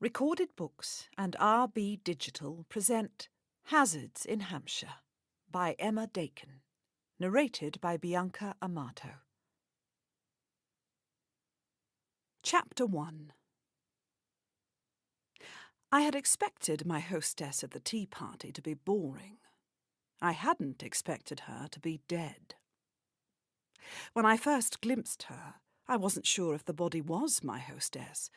Recorded Books and RB Digital present Hazards in Hampshire by Emma Dakin, narrated by Bianca Amato. Chapter 1. I had expected my hostess at the tea party to be boring. I hadn't expected her to be dead. When I first glimpsed her, I wasn't sure if the body was my hostess,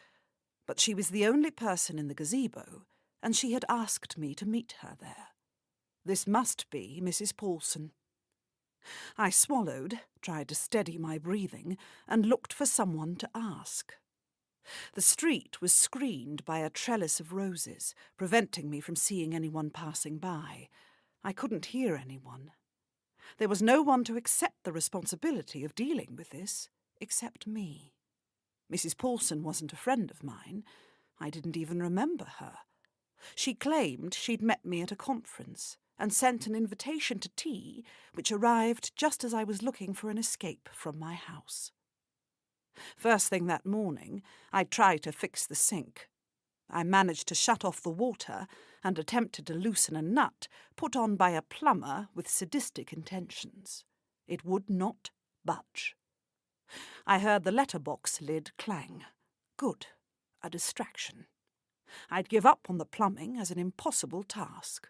but she was the only person in the gazebo, and she had asked me to meet her there. This must be Mrs. Paulson. I swallowed, tried to steady my breathing, and looked for someone to ask. The street was screened by a trellis of roses, preventing me from seeing anyone passing by. I couldn't hear anyone. There was no one to accept the responsibility of dealing with this, except me. Mrs. Paulson wasn't a friend of mine. I didn't even remember her. She claimed she'd met me at a conference and sent an invitation to tea, which arrived just as I was looking for an escape from my house. First thing that morning, I tried to fix the sink. I managed to shut off the water and attempted to loosen a nut put on by a plumber with sadistic intentions. It would not budge. I heard the letterbox lid clang. Good. A distraction. I'd give up on the plumbing as an impossible task.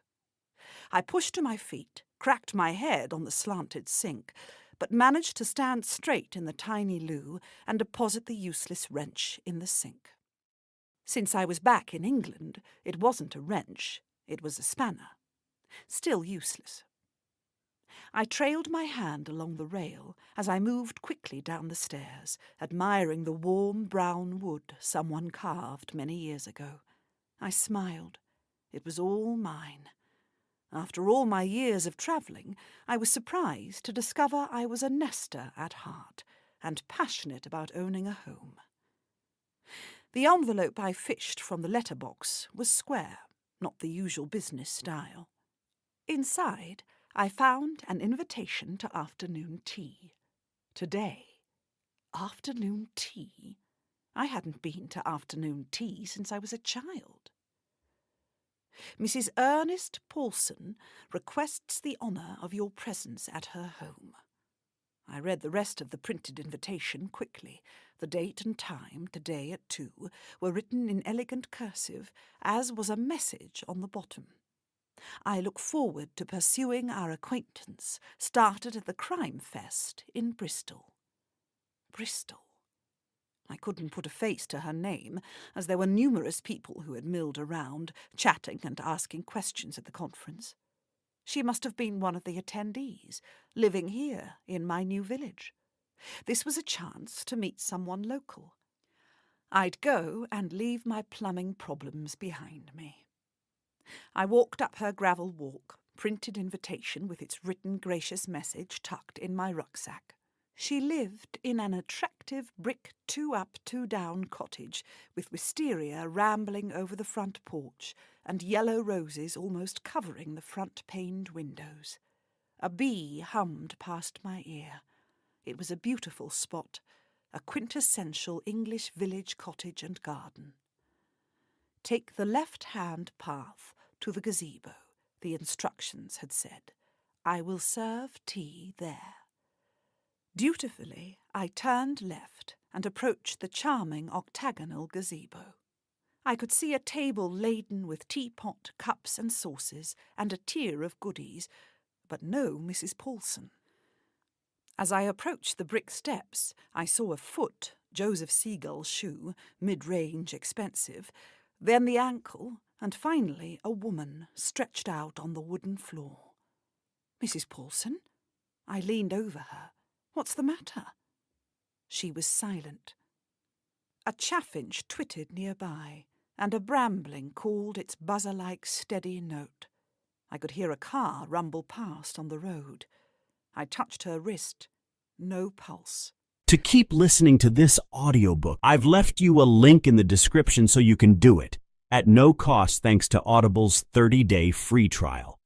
I pushed to my feet, cracked my head on the slanted sink, but managed to stand straight in the tiny loo and deposit the useless wrench in the sink. Since I was back in England, it wasn't a wrench, it was a spanner. Still useless. I trailed my hand along the rail as I moved quickly down the stairs, admiring the warm brown wood someone carved many years ago. I smiled. It was all mine. After all my years of travelling, I was surprised to discover I was a nester at heart and passionate about owning a home. The envelope I fished from the letterbox was square, not the usual business style. Inside, I found an invitation to afternoon tea. Today. Afternoon tea? I hadn't been to afternoon tea since I was a child. Mrs. Ernest Paulson requests the honour of your presence at her home. I read the rest of the printed invitation quickly. The date and time, today at 2, were written in elegant cursive, as was a message on the bottom. I look forward to pursuing our acquaintance, started at the Crime Fest in Bristol. Bristol. I couldn't put a face to her name, as there were numerous people who had milled around, chatting and asking questions at the conference. She must have been one of the attendees, living here in my new village. This was a chance to meet someone local. I'd go and leave my plumbing problems behind me. I walked up her gravel walk, printed invitation with its written gracious message tucked in my rucksack. She lived in an attractive brick 2-up, 2-down cottage with wisteria rambling over the front porch and yellow roses almost covering the front-paned windows. A bee hummed past my ear. It was a beautiful spot, a quintessential English village cottage and garden. Take the left-hand path to the gazebo, the instructions had said. I will serve tea there. Dutifully, I turned left and approached the charming octagonal gazebo. I could see a table laden with teapot, cups and saucers, and a tier of goodies, but no Mrs. Paulson. As I approached the brick steps, I saw a foot, Joseph Seagull's shoe, mid-range expensive, then the ankle, and finally a woman stretched out on the wooden floor. Mrs. Paulson? I leaned over her. What's the matter? She was silent. A chaffinch twittered nearby, and a brambling called its buzzer-like steady note. I could hear a car rumble past on the road. I touched her wrist. No pulse. To keep listening to this audiobook, I've left you a link in the description so you can do it, at no cost thanks to Audible's 30-day free trial.